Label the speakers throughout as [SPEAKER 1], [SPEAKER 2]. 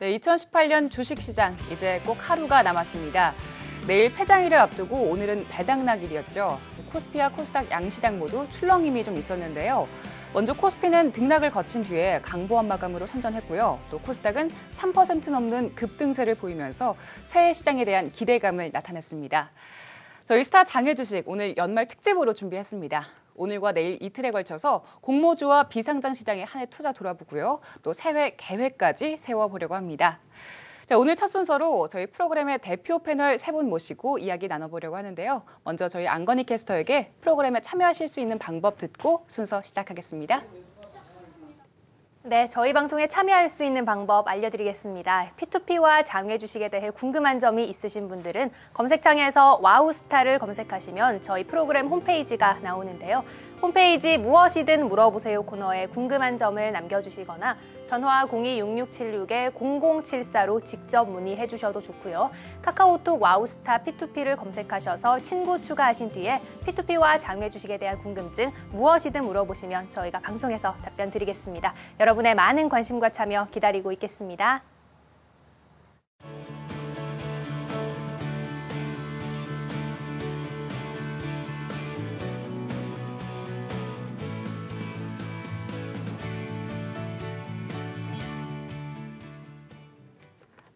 [SPEAKER 1] 네, 2018년 주식시장 이제 꼭 하루가 남았습니다. 내일 폐장일을 앞두고 오늘은 배당락일이었죠. 코스피와 코스닥 양시장 모두 출렁임이 좀 있었는데요. 먼저 코스피는 등락을 거친 뒤에 강보합 마감으로 선전했고요. 또 코스닥은 3% 넘는 급등세를 보이면서 새해 시장에 대한 기대감을 나타냈습니다. 저희 스타 장외 주식 오늘 연말 특집으로 준비했습니다. 오늘과 내일 이틀에 걸쳐서 공모주와 비상장 시장의 한 해 투자 돌아보고요. 또 새해 계획까지 세워보려고 합니다. 자, 오늘 첫 순서로 저희 프로그램의 대표 패널 세 분 모시고 이야기 나눠보려고 하는데요. 먼저 저희 안건희 캐스터에게 프로그램에 참여하실 수 있는 방법 듣고 순서 시작하겠습니다.
[SPEAKER 2] 네, 저희 방송에 참여할 수 있는 방법 알려드리겠습니다. P2P와 장외 주식에 대해 궁금한 점이 있으신 분들은 검색창에서 와우스타를 검색하시면 저희 프로그램 홈페이지가 나오는데요. 홈페이지 무엇이든 물어보세요 코너에 궁금한 점을 남겨주시거나 전화 026676-0074로 직접 문의해 주셔도 좋고요. 카카오톡 와우스타 P2P를 검색하셔서 친구 추가하신 뒤에 P2P와 장외 주식에 대한 궁금증 무엇이든 물어보시면 저희가 방송에서 답변 드리겠습니다. 여러분의 많은 관심과 참여 기다리고 있겠습니다.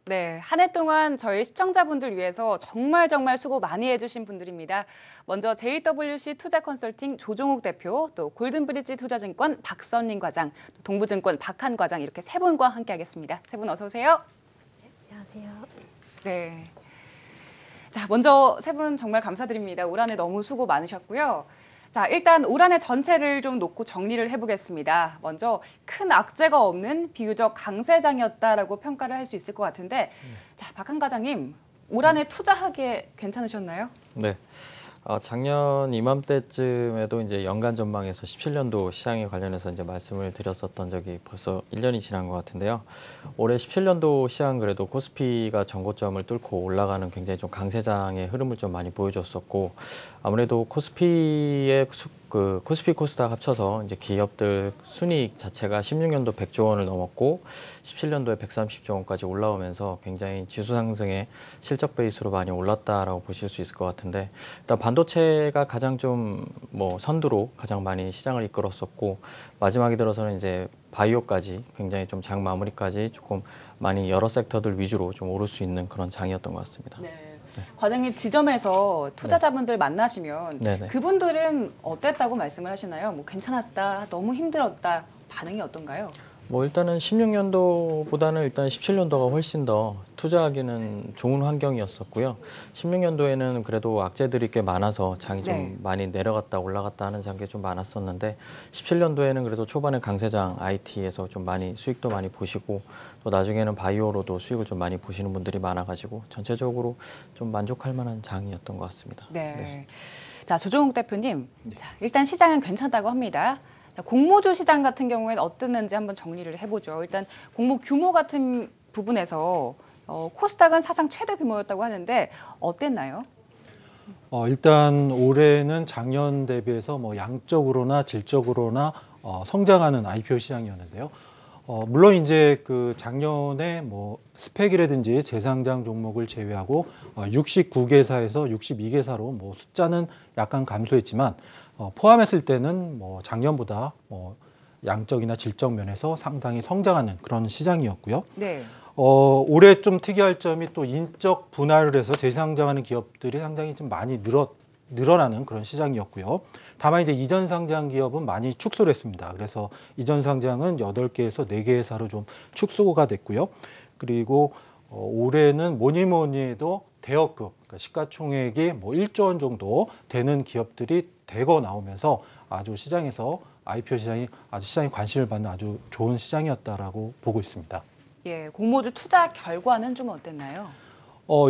[SPEAKER 1] 네, 한 해 동안 저희 시청자분들 위해서 정말 수고 많이 해주신 분들입니다. 먼저 JWC 투자 컨설팅 조종욱 대표, 또 골든브리지 투자증권 박선린 과장, 또 동부증권 박한 과장 이렇게 세 분과 함께하겠습니다. 세 분 어서 오세요.
[SPEAKER 2] 안녕하세요.
[SPEAKER 1] 네. 자, 먼저 세 분 정말 감사드립니다. 올 한 해 너무 수고 많으셨고요. 자, 일단 올 한 해 전체를 좀 놓고 정리를 해보겠습니다. 먼저 큰 악재가 없는 비교적 강세장이었다라고 평가를 할 수 있을 것 같은데, 자, 박한 과장님, 올 한 해 투자하기에 괜찮으셨나요?
[SPEAKER 3] 네. 작년 이맘때쯤에도 이제 연간 전망에서 17년도 시장에 관련해서 이제 말씀을 드렸었던 적이 벌써 1년이 지난 것 같은데요. 올해 17년도 시장 그래도 코스피가 전고점을 뚫고 올라가는 굉장히 좀 강세장의 흐름을 좀 많이 보여줬었고, 아무래도 코스피 코스닥 합쳐서 이제 기업들 순이익 자체가 16년도 100조 원을 넘었고 17년도에 130조 원까지 올라오면서 굉장히 지수 상승의 실적 베이스로 많이 올랐다라고 보실 수 있을 것 같은데, 일단 반도체가 가장 좀 선두로 가장 많이 시장을 이끌었었고, 마지막에 들어서는 이제 바이오까지 굉장히 좀 장 마무리까지 조금 많이 여러 섹터들 위주로 좀 오를 수 있는 그런 장이었던 것 같습니다.
[SPEAKER 1] 네. 과장님 지점에서 투자자분들 만나시면 그분들은 어땠다고 말씀을 하시나요? 뭐 괜찮았다, 너무 힘들었다, 반응이 어떤가요?
[SPEAKER 3] 일단은 16년도보다는 일단 17년도가 훨씬 더 투자하기는 좋은 환경이었었고요. 16년도에는 그래도 악재들이 꽤 많아서 장이 좀 많이 내려갔다 올라갔다 하는 장이 좀 많았었는데, 17년도에는 그래도 초반에 강세장 IT에서 좀 많이 수익도 많이 보시고, 또 나중에는 바이오로도 수익을 좀 많이 보시는 분들이 많아가지고 전체적으로 좀 만족할 만한 장이었던 것 같습니다.
[SPEAKER 1] 네. 자, 조종욱 대표님, 자, 일단 시장은 괜찮다고 합니다. 공모주 시장 같은 경우에는 어땠는지 한번 정리를 해보죠. 일단 공모 규모 같은 부분에서 코스닥은 사상 최대 규모였다고 하는데 어땠나요?
[SPEAKER 4] 일단 올해는 작년 대비해서 양적으로나 질적으로나 성장하는 IPO 시장이었는데요. 물론 이제 그 작년에 스펙이라든지 재상장 종목을 제외하고 69개사에서 62개사로 숫자는 약간 감소했지만 포함했을 때는 작년보다 양적이나 질적 면에서 상당히 성장하는 그런 시장이었고요.
[SPEAKER 1] 네.
[SPEAKER 4] 올해 좀 특이할 점이 또 인적 분할을 해서 재상장하는 기업들이 상당히 좀 많이 늘어나는 그런 시장이었고요. 다만 이제 이전 상장 기업은 많이 축소를 했습니다. 그래서 이전 상장은 8개에서 4개사로 좀 축소가 됐고요. 그리고 올해는 뭐니 해도 대여급, 그러니까 시가총액이 1조 원 정도 되는 기업들이 대거 나오면서 아주 시장에서 IPO 시장이 아주 시장에 관심을 받는 아주 좋은 시장이었다라고 보고 있습니다.
[SPEAKER 1] 예, 공모주 투자 결과는 좀 어땠나요?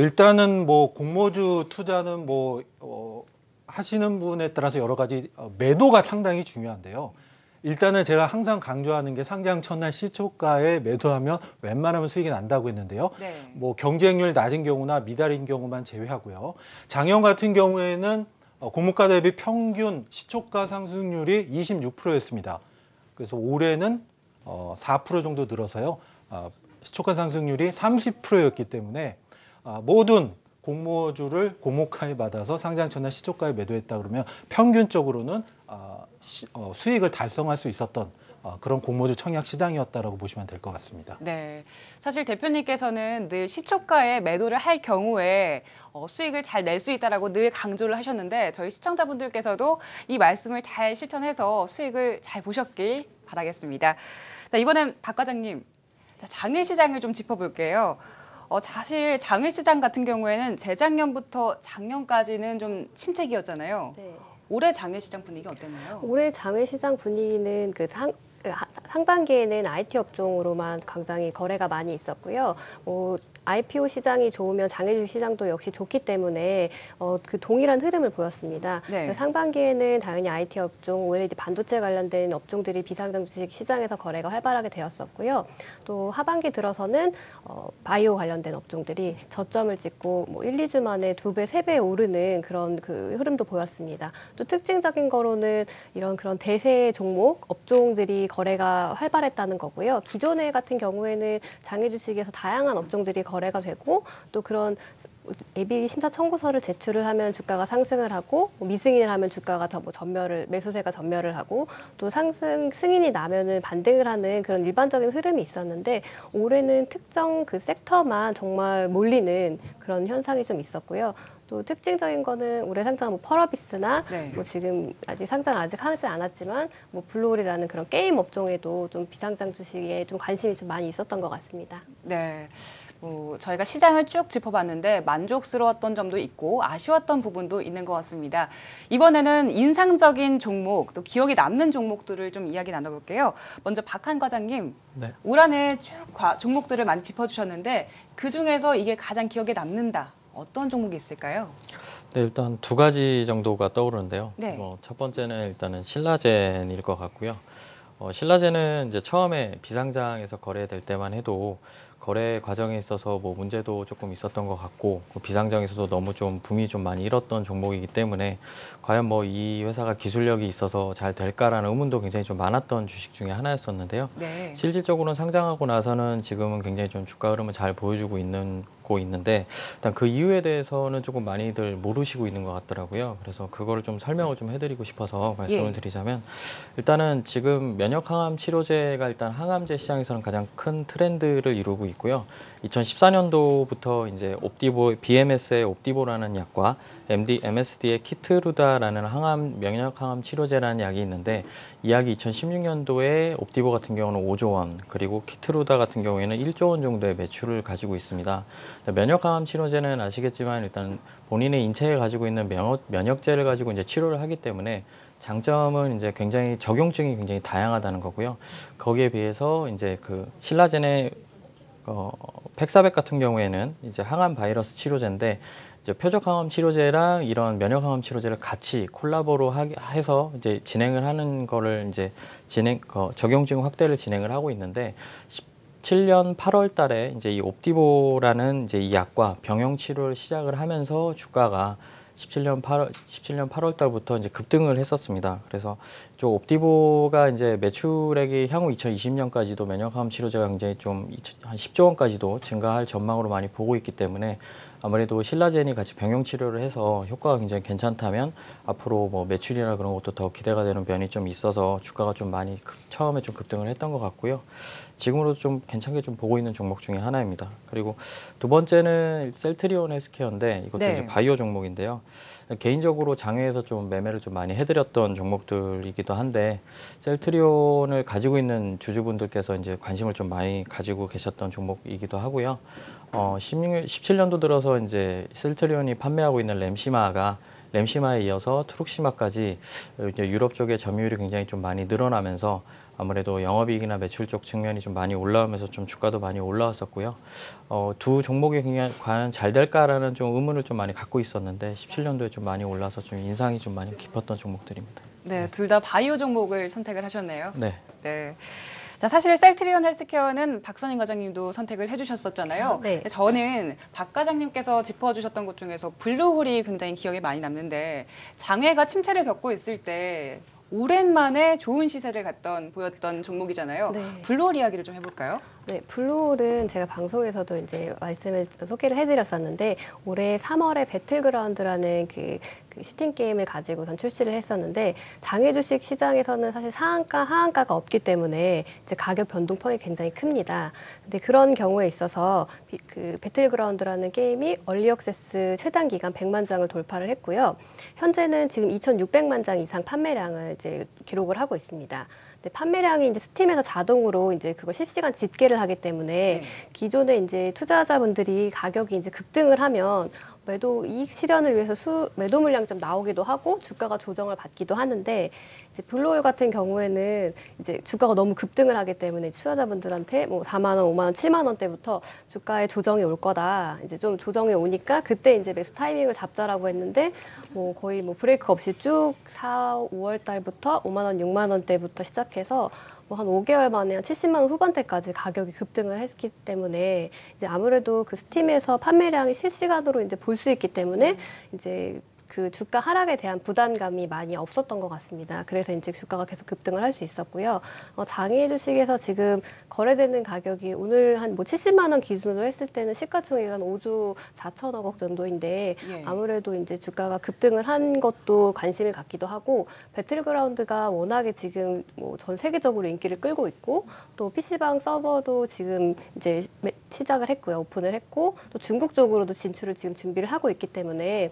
[SPEAKER 4] 일단은 공모주 투자는 하시는 분에 따라서 여러 가지 매도가 상당히 중요한데요. 일단은 제가 항상 강조하는 게 상장 첫날 시초가에 매도하면 웬만하면 수익이 난다고 했는데요. 경쟁률 낮은 경우나 미달인 경우만 제외하고요. 작년 같은 경우에는 공모가 대비 평균 시초가 상승률이 26%였습니다. 그래서 올해는 4% 정도 늘어서요. 시초가 상승률이 30%였기 때문에 모든 공모주를 공모가에 받아서 상장 전날 시초가에 매도했다 그러면 평균적으로는 수익을 달성할 수 있었던 그런 공모주 청약 시장이었다라고 보시면 될 것 같습니다.
[SPEAKER 1] 네, 사실 대표님께서는 늘 시초가에 매도를 할 경우에 수익을 잘 낼 수 있다라고 늘 강조를 하셨는데 저희 시청자분들께서도 이 말씀을 잘 실천해서 수익을 잘 보셨길 바라겠습니다. 자, 이번엔 박 과장님, 장외시장을 좀 짚어볼게요. 사실 장외시장 같은 경우에는 재작년부터 작년까지는 좀 침체기였잖아요.
[SPEAKER 5] 네.
[SPEAKER 1] 올해 장외시장 분위기 어땠나요?
[SPEAKER 5] 올해 장외시장 분위기는 상반기에는 IT 업종으로만 굉장히 거래가 많이 있었고요. IPO 시장이 좋으면 장외주식 시장도 역시 좋기 때문에 그 동일한 흐름을 보였습니다.
[SPEAKER 1] 네.
[SPEAKER 5] 상반기에는 당연히 IT 업종, 올해 반도체 관련된 업종들이 비상장 주식 시장에서 거래가 활발하게 되었었고요. 또 하반기 들어서는 바이오 관련된 업종들이 저점을 찍고 1, 2주 만에 2배, 3배 오르는 그런 그 흐름도 보였습니다. 또 특징적인 거로는 이런 그런 대세 종목, 업종들이 거래가 활발했다는 거고요. 기존에 같은 경우에는 장외주식에서 다양한 업종들이 거래가 되고 또 그런 예비 심사 청구서를 제출을 하면 주가가 상승을 하고 미승인을 하면 주가가 더 매수세가 전멸을 하고 또 승인이 나면은 반등을 하는 그런 일반적인 흐름이 있었는데 올해는 특정 그 섹터만 정말 몰리는 그런 현상이 좀 있었고요. 또 특징적인 거는 올해 상장 펄어비스나
[SPEAKER 1] 네.
[SPEAKER 5] 지금 상장 아직 하지 않았지만 블루홀이라는 그런 게임 업종에도 좀 비상장 주식에 좀 관심이 좀 많이 있었던 것 같습니다.
[SPEAKER 1] 네. 저희가 시장을 쭉 짚어봤는데 만족스러웠던 점도 있고 아쉬웠던 부분도 있는 것 같습니다. 이번에는 인상적인 종목, 또 기억에 남는 종목들을 좀 이야기 나눠볼게요. 먼저 박한 과장님,
[SPEAKER 3] 네.
[SPEAKER 1] 올 한해 쭉 종목들을 많이 짚어주셨는데 그중에서 이게 가장 기억에 남는다. 어떤 종목이 있을까요?
[SPEAKER 3] 네, 일단 두 가지 정도가 떠오르는데요.
[SPEAKER 1] 네.
[SPEAKER 3] 첫 번째는 일단은 신라젠일 것 같고요. 신라젠은 이제 처음에 비상장에서 거래될 때만 해도 거래 과정에 있어서 문제도 조금 있었던 것 같고 비상장에서도 너무 좀 붐이 좀 많이 일었던 종목이기 때문에 과연 이 회사가 기술력이 있어서 잘 될까라는 의문도 굉장히 좀 많았던 주식 중에 하나였었는데요.
[SPEAKER 1] 네.
[SPEAKER 3] 실질적으로는 상장하고 나서는 지금은 굉장히 좀 주가 흐름을 잘 보여주고 있는데 일단 그 이유에 대해서는 조금 많이들 모르시고 있는 것 같더라고요. 그래서 그거를 좀 설명을 좀 해드리고 싶어서 말씀을 드리자면 일단은 지금 면역 항암 치료제가 일단 항암제 시장에서는 가장 큰 트렌드를 이루고 있고요. 2014년도부터 이제 BMS의 옵디보라는 약과 MSD의 키트루다라는 면역 항암 치료제라는 약이 있는데 이 약이 2016년도에 옵디보 같은 경우는 5조 원, 그리고 키트루다 같은 경우에는 1조 원 정도의 매출을 가지고 있습니다. 면역 항암 치료제는 아시겠지만 일단 본인의 인체에 가지고 있는 면역제를 가지고 이제 치료를 하기 때문에 장점은 이제 굉장히 적용증이 굉장히 다양하다는 거고요. 거기에 비해서 이제 그 신라젠의 팩사백 같은 경우에는 이제 항암 바이러스 치료제인데 이제 표적 항암 치료제랑 이런 면역 항암 치료제를 같이 콜라보로 해서 이제 진행을 하는 거를 이제 적용증 확대를 진행을 하고 있는데 17년 8월 달에 이제 이 옵디보라는 이제 이 약과 병용 치료를 시작을 하면서 주가가 17년 8월 달부터 이제 급등을 했었습니다. 그래서 저 옵디보가 이제 매출액이 향후 2020년까지도 면역항암 치료제가 굉장히 좀 한 10조 원까지도 증가할 전망으로 많이 보고 있기 때문에 아무래도 신라젠이 같이 병용 치료를 해서 효과가 굉장히 괜찮다면 앞으로 매출이나 그런 것도 더 기대가 되는 면이 좀 있어서 주가가 좀 많이 처음에 좀 급등을 했던 것 같고요. 지금으로도 좀 괜찮게 좀 보고 있는 종목 중에 하나입니다. 그리고 두 번째는 셀트리온 헬스케어인데 이것도
[SPEAKER 1] 네.
[SPEAKER 3] 이제 바이오 종목인데요. 개인적으로 장외에서 좀 매매를 좀 많이 해드렸던 종목들이기도 한데 셀트리온을 가지고 있는 주주분들께서 이제 관심을 좀 많이 가지고 계셨던 종목이기도 하고요. 17년도 들어서 이제 셀트리온이 판매하고 있는 램시마에 이어서 트룩시마까지 유럽 쪽의 점유율이 굉장히 좀 많이 늘어나면서 아무래도 영업이익이나 매출 쪽 측면이 좀 많이 올라오면서 좀 주가도 많이 올라왔었고요. 두 종목이 그냥 과연 잘 될까라는 좀 의문을 좀 많이 갖고 있었는데 17년도에 좀 많이 올라서 좀 인상이 좀 많이 깊었던 종목들입니다.
[SPEAKER 1] 네, 둘 다 바이오 종목을 선택을 하셨네요.
[SPEAKER 3] 네.
[SPEAKER 1] 네. 자, 사실 셀트리온 헬스케어는 박선임 과장님도 선택을 해주셨었잖아요.
[SPEAKER 5] 네.
[SPEAKER 1] 저는 박 과장님께서 짚어주셨던 것 중에서 블루홀이 굉장히 기억에 많이 남는데 장외가 침체를 겪고 있을 때 오랜만에 좋은 시세를 보였던 종목이잖아요.
[SPEAKER 5] 네.
[SPEAKER 1] 블루홀 이야기를 좀 해볼까요?
[SPEAKER 5] 네, 블루홀은 제가 방송에서도 이제 소개를 해드렸었는데 올해 3월에 배틀그라운드라는 그 슈팅 게임을 가지고선 출시를 했었는데 장외 주식 시장에서는 사실 상한가, 하한가가 없기 때문에 이제 가격 변동폭이 굉장히 큽니다. 근데 그런 경우에 있어서 그 배틀그라운드라는 게임이 얼리 액세스 최단 기간 100만 장을 돌파를 했고요. 현재는 지금 2,600만 장 이상 판매량을 이제 기록을 하고 있습니다. 근데 판매량이 이제 스팀에서 자동으로 이제 그걸 실시간 집계를 하기 때문에 기존에 이제 투자자분들이 가격이 이제 급등을 하면 매도 이익 실현을 위해서 매도 물량이 좀 나오기도 하고 주가가 조정을 받기도 하는데 이제 블루홀 같은 경우에는 이제 주가가 너무 급등을 하기 때문에 투자자분들한테 뭐 4만 원, 5만 원, 7만 원대부터 주가의 조정이 올 거다. 이제 좀 조정이 오니까 그때 이제 매수 타이밍을 잡자라고 했는데 뭐 거의 뭐 브레이크 없이 쭉 4, 5월 달부터 5만 원, 6만 원대부터 시작해서 뭐 한 5개월 만에 한 70만 원 후반대까지 가격이 급등을 했기 때문에 이제 아무래도 그 스팀에서 판매량이 실시간으로 이제 볼 수 있기 때문에 이제 그 주가 하락에 대한 부담감이 많이 없었던 것 같습니다. 그래서 이제 주가가 계속 급등을 할 수 있었고요. 장외 주식에서 지금 거래되는 가격이 오늘 한 뭐 70만 원 기준으로 했을 때는 시가총액이 한 5조 4천억 원 정도인데 아무래도 이제 주가가 급등을 한 것도 관심을 갖기도 하고 배틀그라운드가 워낙에 지금 뭐 전 세계적으로 인기를 끌고 있고 또 PC방 서버도 지금 이제 시작을 했고요. 오픈을 했고 또 중국 쪽으로도 진출을 지금 준비를 하고 있기 때문에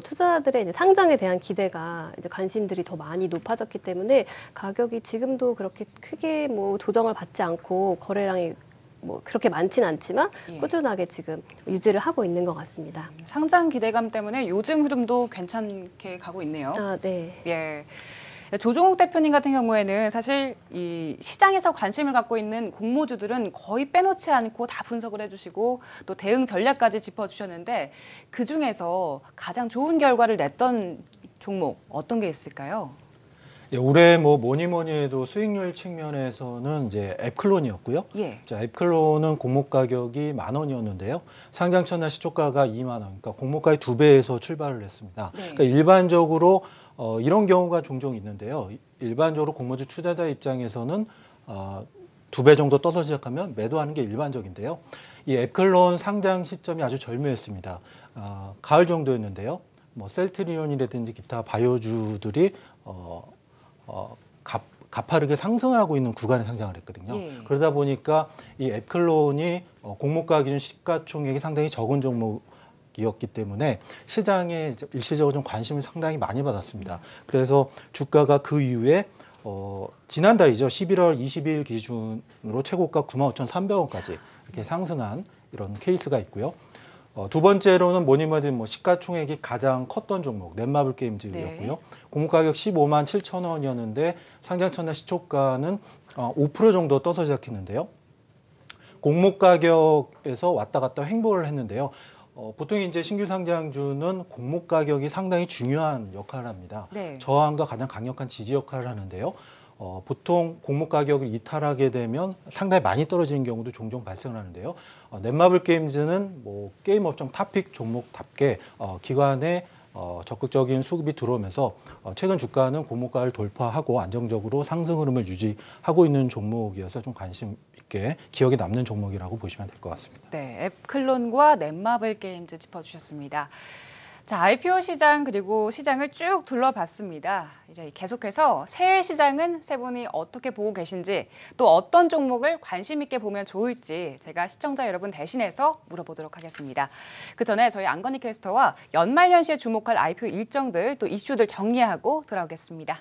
[SPEAKER 5] 투자들의 이제 상장에 대한 기대가 이제 관심들이 더 많이 높아졌기 때문에 가격이 지금도 그렇게 크게 뭐 조정을 받지 않고 거래량이 뭐 그렇게 많지는 않지만 꾸준하게 지금 유지를 하고 있는 것 같습니다.
[SPEAKER 1] 상장 기대감 때문에 요즘 흐름도 괜찮게 가고 있네요.
[SPEAKER 5] 아, 네.
[SPEAKER 1] 예. 조종욱 대표님 같은 경우에는 사실 이 시장에서 관심을 갖고 있는 공모주들은 거의 빼놓지 않고 다 분석을 해주시고 또 대응 전략까지 짚어주셨는데 그중에서 가장 좋은 결과를 냈던 종목 어떤 게 있을까요?
[SPEAKER 4] 예, 올해 뭐 뭐니 해도 수익률 측면에서는 이제 앱클론이었고요. 자, 앱클론은 공모 가격이 10,000원이었는데요. 상장 첫날 시초가가 2만 원, 그러니까 공모 가격 2배에서 출발을 했습니다. 그러니까 일반적으로 이런 경우가 종종 있는데요. 일반적으로 공모주 투자자 입장에서는 2배 정도 떠서 시작하면 매도하는 게 일반적인데요. 이 앱클론 상장 시점이 아주 절묘했습니다. 가을 정도였는데요. 뭐 셀트리온이라든지 기타 바이오주들이 가파르게 상승을 하고 있는 구간에 상장을 했거든요. 그러다 보니까 이 앱클론이 공모가 기준 시가총액이 상당히 적은 종목이었기 때문에 시장에 일시적으로 좀 관심을 상당히 많이 받았습니다. 그래서 주가가 그 이후에 지난달이죠. 11월 20일 기준으로 최고가 95,300원까지 이렇게 상승한 이런 케이스가 있고요. 두 번째로는 뭐니 뭐 시가총액이 가장 컸던 종목 넷마블 게임즈였고요. 공모가격 15만 7천 원이었는데 상장 첫날 시초가는 5% 정도 떠서 시작했는데요. 공모가격에서 왔다 갔다 횡보를 했는데요. 보통 이제 신규 상장주는 공모가격이 상당히 중요한 역할을 합니다. 저항과 가장 강력한 지지 역할을 하는데요. 보통 공모 가격을 이탈하게 되면 상당히 많이 떨어지는 경우도 종종 발생을 하는데요. 넷마블 게임즈는 뭐 게임 업종 탑픽 종목답게 기관에 적극적인 수급이 들어오면서 최근 주가는 공모가를 돌파하고 안정적으로 상승 흐름을 유지하고 있는 종목이어서 좀 관심 있게 기억에 남는 종목이라고 보시면 될 것 같습니다.
[SPEAKER 1] 네, 앱클론과 넷마블 게임즈 짚어주셨습니다. 자, IPO 시장 그리고 시장을 쭉 둘러봤습니다. 이제 계속해서 새해 시장은 세 분이 어떻게 보고 계신지 또 어떤 종목을 관심 있게 보면 좋을지 제가 시청자 여러분 대신해서 물어보도록 하겠습니다. 그 전에 저희 안건희 캐스터와 연말연시에 주목할 IPO 일정들 또 이슈들 정리하고 돌아오겠습니다.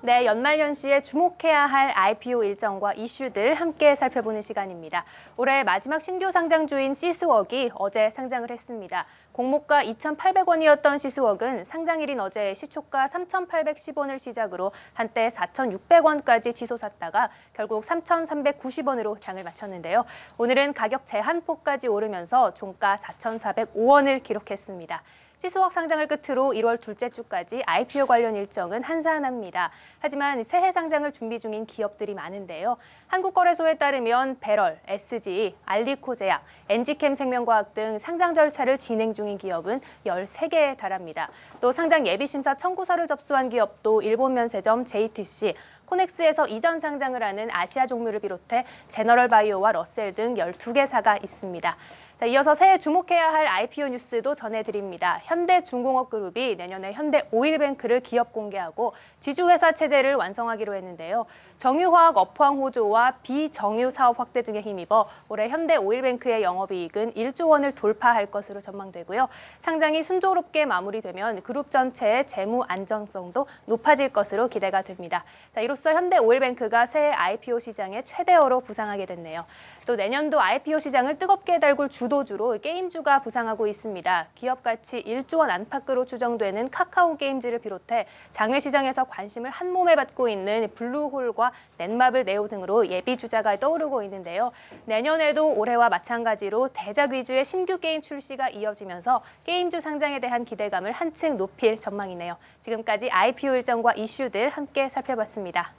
[SPEAKER 2] 네, 연말연시에 주목해야 할 IPO 일정과 이슈들 함께 살펴보는 시간입니다. 올해 마지막 신규 상장주인 시스웍이 어제 상장을 했습니다. 공모가 2,800원이었던 시스웍은 상장일인 어제 시초가 3,810원을 시작으로 한때 4,600원까지 치솟았다가 결국 3,390원으로 장을 마쳤는데요. 오늘은 가격 제한폭까지 오르면서 종가 4,405원을 기록했습니다. 시스웍 상장을 끝으로 1월 둘째 주까지 IPO 관련 일정은 한산합니다. 하지만 새해 상장을 준비 중인 기업들이 많은데요. 한국거래소에 따르면 배럴, SG, 알리코제약, 엔지캠 생명과학 등 상장 절차를 진행 중인 기업은 13개에 달합니다. 또 상장 예비심사 청구서를 접수한 기업도 일본 면세점 JTC, 코넥스에서 이전 상장을 하는 아시아 종묘를 비롯해 제너럴바이오와 러셀 등 12개사가 있습니다. 자, 이어서 새해 주목해야 할 IPO 뉴스도 전해드립니다. 현대중공업그룹이 내년에 현대오일뱅크를 기업 공개하고 지주회사 체제를 완성하기로 했는데요. 정유화학 업황 호조와 비정유 사업 확대 등에 힘입어 올해 현대오일뱅크의 영업이익은 1조 원을 돌파할 것으로 전망되고요. 상장이 순조롭게 마무리되면 그룹 전체의 재무 안정성도 높아질 것으로 기대가 됩니다. 자, 이로써 현대오일뱅크가 새해 IPO 시장의 최대어로 부상하게 됐네요. 또 내년도 IPO 시장을 뜨겁게 달굴 주도주로 게임주가 부상하고 있습니다. 기업 가치 1조 원 안팎으로 추정되는 카카오 게임즈를 비롯해 장외 시장에서 관심을 한몸에 받고 있는 블루홀과 넷마블 네오 등으로 예비 주자가 떠오르고 있는데요. 내년에도 올해와 마찬가지로 대작 위주의 신규 게임 출시가 이어지면서 게임주 상장에 대한 기대감을 한층 높일 전망이네요. 지금까지 IPO 일정과 이슈들 함께 살펴봤습니다.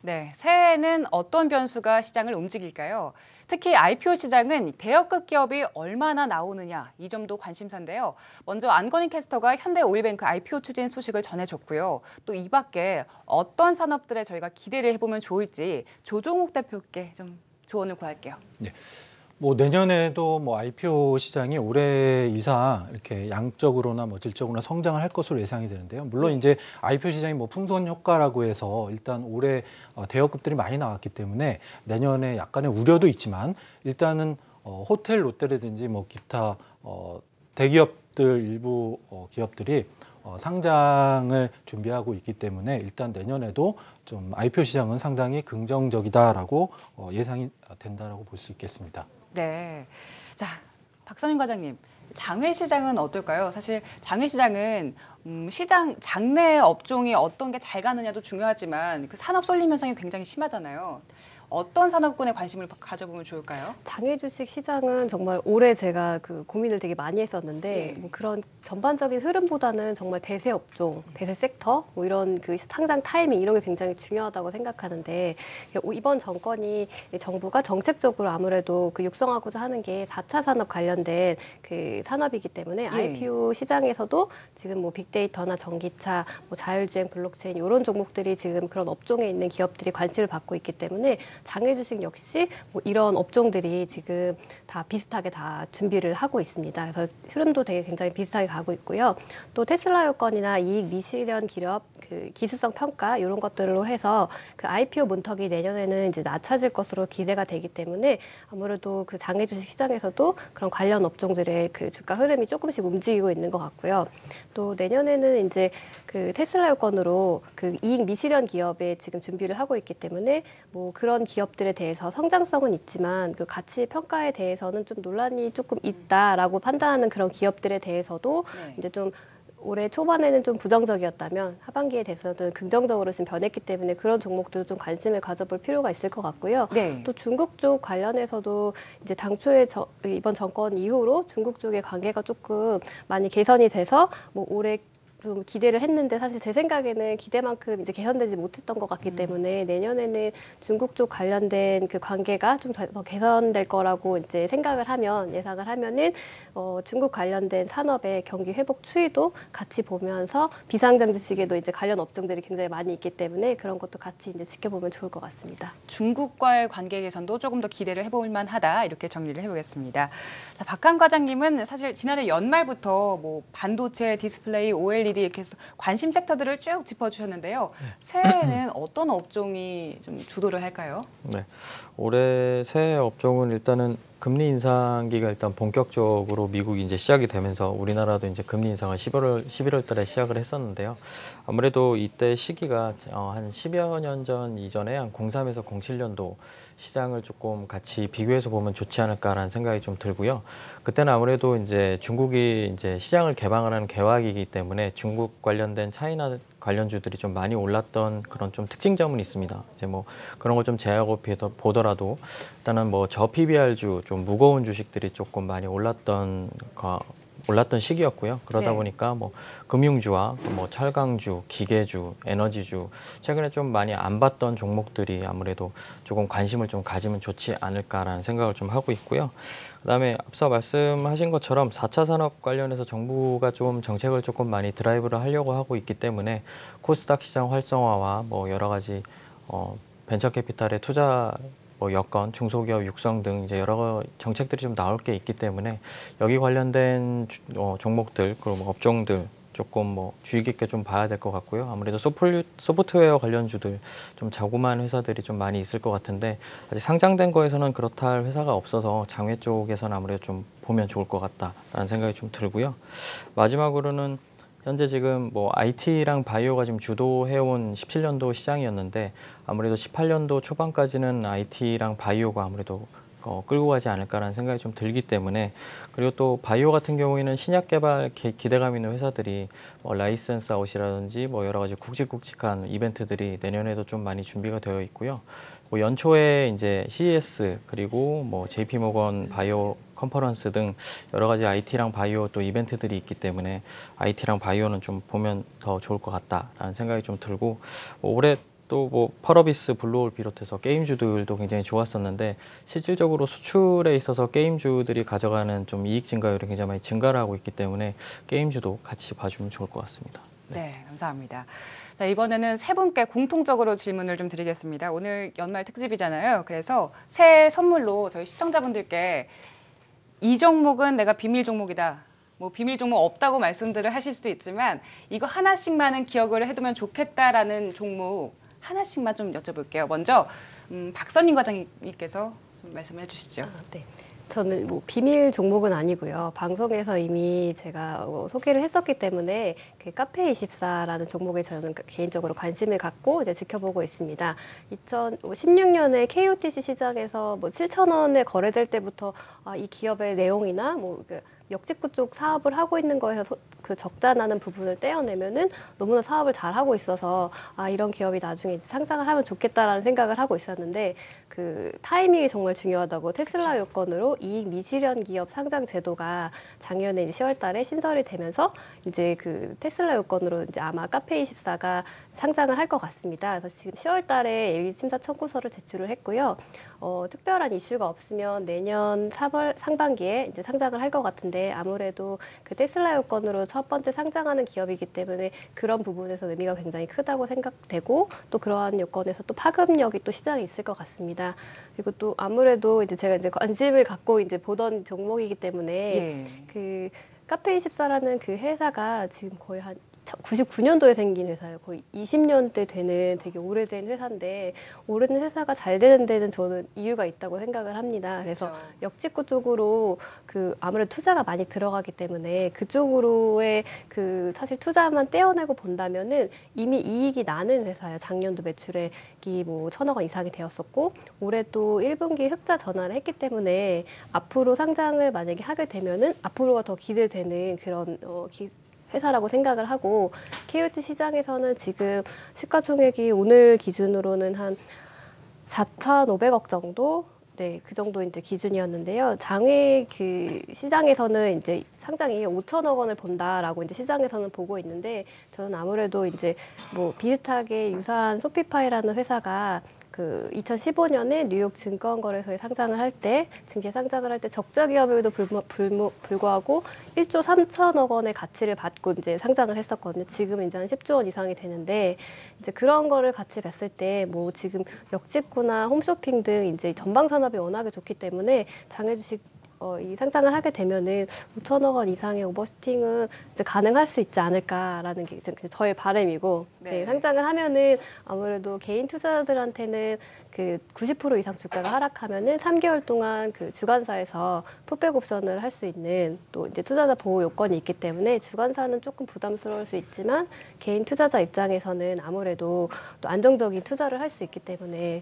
[SPEAKER 1] 네, 새해에는 어떤 변수가 시장을 움직일까요? 특히 IPO 시장은 대역급 기업이 얼마나 나오느냐, 이 점도 관심사인데요. 먼저 안건희 캐스터가 현대오일뱅크 IPO 추진 소식을 전해줬고요. 또 이 밖에 어떤 산업들에 저희가 기대를 해보면 좋을지 조종욱 대표께 좀 조언을 구할게요.
[SPEAKER 4] 네. 뭐 내년에도 뭐 IPO 시장이 올해 이상 이렇게 양적으로나 뭐 질적으로나 성장을 할 것으로 예상이 되는데요. 물론 이제 IPO 시장이 뭐 풍선 효과라고 해서 일단 올해 대여급들이 많이 나왔기 때문에 내년에 약간의 우려도 있지만 일단은 호텔 롯데라든지 뭐 기타 대기업들 일부 기업들이 상장을 준비하고 있기 때문에 일단 내년에도 좀 IPO 시장은 상당히 긍정적이다라고 예상이 된다라고 볼 수 있겠습니다.
[SPEAKER 1] 네, 자 박선윤 과장님, 장외 시장은 어떨까요? 사실 장외 시장은 시장 장내 업종이 어떤 게 잘 가느냐도 중요하지만 그 산업 쏠림 현상이 굉장히 심하잖아요. 어떤 산업군에 관심을 가져보면 좋을까요?
[SPEAKER 5] 장외 주식 시장은 정말 올해 제가 그 고민을 되게 많이 했었는데
[SPEAKER 1] 네.
[SPEAKER 5] 뭐 그런 전반적인 흐름보다는 정말 대세 업종, 대세 섹터 뭐 이런 그 상장 타이밍 이런 게 굉장히 중요하다고 생각하는데 이번 정권이 정부가 정책적으로 아무래도 그 육성하고자 하는 게 4차 산업 관련된 그 산업이기 때문에 IPO 시장에서도 지금 뭐 빅데이터나 전기차, 뭐 자율주행, 블록체인 이런 종목들이 지금 그런 업종에 있는 기업들이 관심을 받고 있기 때문에 장외 주식 역시 뭐 이런 업종들이 지금 다 비슷하게 다 준비를 하고 있습니다. 그래서 흐름도 되게 굉장히 비슷하게 가고 있고요. 또 테슬라 요건이나 이익 미실현 기업, 그 기술성 평가 이런 것들로 해서 그 IPO 문턱이 내년에는 이제 낮아질 것으로 기대가 되기 때문에 아무래도 그 장외 주식 시장에서도 그런 관련 업종들의 그 주가 흐름이 조금씩 움직이고 있는 것 같고요. 또 내년에는 이제 그 테슬라 요건으로 그 이익 미실현 기업에 지금 준비를 하고 있기 때문에 뭐 그런 기업들에 대해서 성장성은 있지만 그 가치 평가에 대해서는 좀 논란이 조금 있다라고 판단하는 그런 기업들에 대해서도 이제 좀 올해 초반에는 좀 부정적이었다면 하반기에 대해서는 긍정적으로 지금 변했기 때문에 그런 종목들도 좀 관심을 가져볼 필요가 있을 것 같고요.
[SPEAKER 1] 네.
[SPEAKER 5] 또 중국 쪽 관련해서도 이제 당초에 이번 정권 이후로 중국 쪽의 관계가 조금 많이 개선이 돼서 뭐 올해 좀 기대를 했는데 사실 제 생각에는 기대만큼 이제 개선되지 못했던 것 같기 때문에 내년에는 중국 쪽 관련된 그 관계가 좀 더 개선될 거라고 이제 생각을 하면 예상을 하면은 중국 관련된 산업의 경기 회복 추이도 같이 보면서 비상장 주식에도 이제 관련 업종들이 굉장히 많이 있기 때문에 그런 것도 같이 이제 지켜보면 좋을 것 같습니다.
[SPEAKER 1] 중국과의 관계 개선도 조금 더 기대를 해볼 만하다 이렇게 정리를 해보겠습니다. 자, 박한 과장님은 사실 지난해 연말부터 뭐 반도체, 디스플레이, OLED 이렇게 해서 관심 섹터들을 쭉 짚어주셨는데요. 새해에는 어떤 업종이 좀 주도를 할까요?
[SPEAKER 3] 네, 올해 새해 업종은 일단은 금리 인상기가 일단 본격적으로 미국이 이제 시작이 되면서 우리나라도 이제 금리 인상을 11월 달에 시작을 했었는데요. 아무래도 이때 시기가 한 10여 년 전 이전에 한 03에서 07년도 시장을 조금 같이 비교해서 보면 좋지 않을까라는 생각이 좀 들고요. 그때는 아무래도 이제 중국이 이제 시장을 개방하는 개화기이기 때문에 중국 관련된 차이나 관련주들이 좀 많이 올랐던 그런 좀 특징점은 있습니다. 이제 뭐 그런 걸 좀 제하고 보더라도 일단은 뭐 저 PBR주 좀 무거운 주식들이 조금 많이 올랐던 올랐던 시기였고요. 그러다
[SPEAKER 1] 네.
[SPEAKER 3] 보니까 뭐 금융주와 뭐 철강주, 기계주, 에너지주 최근에 좀 많이 안 봤던 종목들이 아무래도 조금 관심을 좀 가지면 좋지 않을까라는 생각을 좀 하고 있고요. 그다음에 앞서 말씀하신 것처럼 4차 산업 관련해서 정부가 좀 정책을 조금 많이 드라이브를 하려고 하고 있기 때문에 코스닥 시장 활성화와 뭐 여러 가지 벤처 캐피탈의 투자 뭐 여건, 중소기업 육성 등 이제 여러 정책들이 좀 나올 게 있기 때문에 여기 관련된 종목들 그리고 뭐 업종들 조금 뭐 주의 깊게 좀 봐야 될 것 같고요. 아무래도 소프트웨어 관련주들 좀 자그마한 회사들이 좀 많이 있을 것 같은데 아직 상장된 거에서는 그렇다 할 회사가 없어서 장외 쪽에서는 아무래도 좀 보면 좋을 것 같다라는 생각이 좀 들고요. 마지막으로는 현재 지금 뭐 IT랑 바이오가 지금 주도해온 17년도 시장이었는데 아무래도 18년도 초반까지는 IT랑 바이오가 아무래도 끌고 가지 않을까라는 생각이 좀 들기 때문에 그리고 또 바이오 같은 경우에는 신약 개발 기대감 있는 회사들이 뭐 라이센스 아웃이라든지 뭐 여러 가지 굵직굵직한 이벤트들이 내년에도 좀 많이 준비가 되어 있고요. 뭐 연초에 이제 CES 그리고 뭐 JP모건 바이오 컨퍼런스 등 여러 가지 IT랑 바이오 또 이벤트들이 있기 때문에 IT랑 바이오는 좀 보면 더 좋을 것 같다라는 생각이 좀 들고 올해 또 뭐 펄어비스, 블루홀 비롯해서 게임주들도 굉장히 좋았었는데 실질적으로 수출에 있어서 게임주들이 가져가는 좀 이익 증가율이 굉장히 많이 증가를 하고 있기 때문에 게임주도 같이 봐주면 좋을 것 같습니다.
[SPEAKER 1] 네, 감사합니다. 자, 이번에는 세 분께 공통적으로 질문을 좀 드리겠습니다. 오늘 연말 특집이잖아요. 그래서 새해 선물로 저희 시청자분들께 이 종목은 내가 비밀 종목이다. 뭐 비밀 종목 없다고 말씀들을 하실 수도 있지만 이거 하나씩만은 기억을 해두면 좋겠다라는 종목 하나씩만 좀 여쭤볼게요. 먼저 박선임 과장님께서 좀 말씀을 해주시죠.
[SPEAKER 5] 네. 저는 뭐 비밀 종목은 아니고요. 방송에서 이미 제가 소개를 했었기 때문에 그 카페24라는 종목에 저는 개인적으로 관심을 갖고 이제 지켜보고 있습니다. 2016년에 KOTC 시장에서 뭐 7,000원에 거래될 때부터 이 기업의 내용이나 뭐 역직구 쪽 사업을 하고 있는 거에서 그 적자 나는 부분을 떼어내면은 너무나 사업을 잘 하고 있어서 이런 기업이 나중에 상장을 하면 좋겠다라는 생각을 하고 있었는데 그 타이밍이 정말 중요하다고 테슬라 요건으로 이익 미실현 기업 상장 제도가 작년에 이제 10월달에 신설이 되면서 이제 그 테슬라 요건으로 이제 아마 카페24가 상장을 할 것 같습니다. 그래서 지금 10월달에 예비 심사 청구서를 제출을 했고요. 특별한 이슈가 없으면 내년 3월 상반기에 이제 상장을 할 것 같은데 아무래도 그 테슬라 요건으로 첫 번째 상장하는 기업이기 때문에 그런 부분에서 의미가 굉장히 크다고 생각되고 또 그러한 요건에서 또 파급력이 또 시장에 있을 것 같습니다. 그리고 또 아무래도 이제 제가 이제 관심을 갖고 이제 보던 종목이기 때문에 그 카페24라는 그 회사가 지금 거의 한 99년도에 생긴 회사예요. 거의 20년대 되는 되게 오래된 회사인데 오래된 회사가 잘 되는 데는 저는 이유가 있다고 생각을 합니다. 그래서
[SPEAKER 1] 그렇죠.
[SPEAKER 5] 역직구 쪽으로 그 아무래도 투자가 많이 들어가기 때문에 그쪽으로의 그 사실 투자만 떼어내고 본다면은 이미 이익이 나는 회사예요. 작년도 매출액이 뭐 1,000억 원 이상이 되었었고 올해 또 1분기 흑자 전환을 했기 때문에 앞으로 상장을 만약에 하게 되면은 앞으로가 더 기대되는 그런 회사라고 생각을 하고 KOT 시장에서는 지금 시가총액이 오늘 기준으로는 한 4,500억 정도 그 정도 이제 기준이었는데요. 장외 그 시장에서는 이제 상장이 5천억 원을 본다라고 이제 시장에서는 보고 있는데 저는 아무래도 이제 뭐 비슷하게 유사한 소피파이라는 회사가 그 2015년에 뉴욕 증권거래소에 상장을 할 때, 증시 상장을 할 때 적자 기업에도 불구하고 1조 3천억 원의 가치를 받고 이제 상장을 했었거든요. 지금 이제 한 10조 원 이상이 되는데, 이제 그런 거를 같이 봤을 때, 뭐 지금 역직구나 홈쇼핑 등 이제 전방 산업이 워낙에 좋기 때문에 장외 주식 이 상장을 하게 되면은 5천억 원 이상의 오버슈팅은 이제 가능할 수 있지 않을까라는 게 저의 바람이고 네, 상장을 하면은 아무래도 개인 투자자들한테는 그 90% 이상 주가가 하락하면은 3개월 동안 그 주관사에서 풋백 옵션을 할 수 있는 또 이제 투자자 보호 요건이 있기 때문에 주관사는 조금 부담스러울 수 있지만 개인 투자자 입장에서는 아무래도 또 안정적인 투자를 할 수 있기 때문에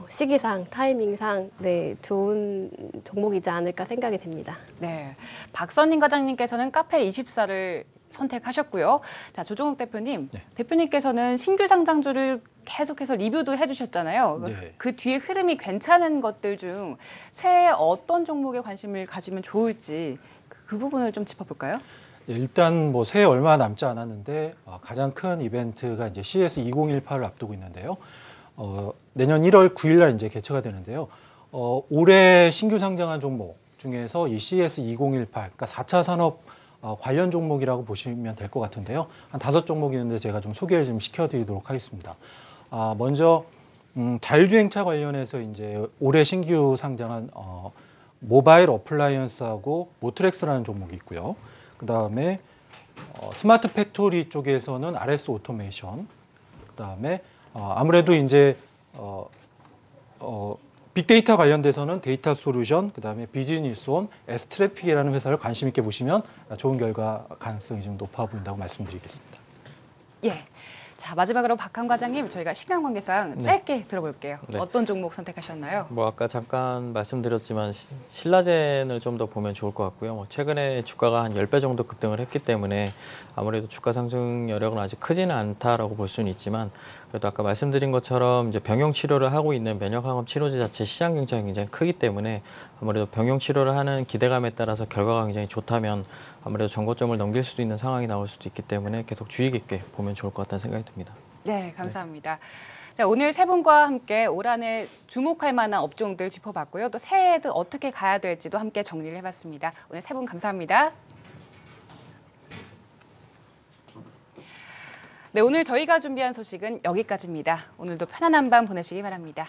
[SPEAKER 5] 시기상, 타이밍상 네, 좋은 종목이지 않을까 생각이 됩니다.
[SPEAKER 1] 네, 박선임 과장님께서는 카페24를 선택하셨고요. 자, 조종욱 대표님, 대표님께서는 신규 상장주를 계속해서 리뷰도 해주셨잖아요.
[SPEAKER 4] 네.
[SPEAKER 1] 그 뒤에 흐름이 괜찮은 것들 중 새해 어떤 종목에 관심을 가지면 좋을지 그 부분을 좀 짚어볼까요?
[SPEAKER 4] 예, 일단 뭐 새해 얼마 남지 않았는데 가장 큰 이벤트가 이제 CES 2018을 앞두고 있는데요. 내년 1월 9일 날 이제 개최가 되는데요. 올해 신규 상장한 종목 중에서 이 CES 2018, 그러니까 4차 산업 관련 종목이라고 보시면 될 것 같은데요. 한 5종목이 있는데 제가 좀 소개를 좀 시켜드리도록 하겠습니다. 먼저 자율주행차 관련해서 이제 올해 신규 상장한 모바일 어플라이언스하고 모트렉스라는 종목이 있고요. 그 다음에 스마트 팩토리 쪽에서는 RS 오토메이션, 그 다음에 아무래도 이제 빅데이터 관련돼서는 데이터 솔루션, 그 다음에 비즈니스온, S트래픽이라는 회사를 관심 있게 보시면 좋은 결과 가능성이 좀 높아 보인다고 말씀드리겠습니다.
[SPEAKER 1] 예. 자, 마지막으로 박한 과장님, 저희가 시간 관계상 짧게 들어볼게요.
[SPEAKER 3] 네.
[SPEAKER 1] 어떤 종목 선택하셨나요?
[SPEAKER 3] 뭐 아까 잠깐 말씀드렸지만 신라젠을 좀 더 보면 좋을 것 같고요. 뭐 최근에 주가가 한 10배 정도 급등을 했기 때문에 아무래도 주가 상승 여력은 아직 크지는 않다라고 볼 수는 있지만 그래도 아까 말씀드린 것처럼 이제 병용 치료를 하고 있는 면역항암 치료제 자체 시장 경쟁이 굉장히 크기 때문에 아무래도 병용 치료를 하는 기대감에 따라서 결과가 굉장히 좋다면 아무래도 정고점을 넘길 수도 있는 상황이 나올 수도 있기 때문에 계속 주의 깊게 보면 좋을 것 같다는 생각이 듭니다.
[SPEAKER 1] 네, 감사합니다. 자, 오늘 세 분과 함께 올 한해 주목할 만한 업종들 짚어봤고요. 또 새해에도 어떻게 가야 될지도 함께 정리를 해봤습니다. 오늘 세 분 감사합니다. 네, 오늘 저희가 준비한 소식은 여기까지입니다. 오늘도 편안한 밤 보내시기 바랍니다.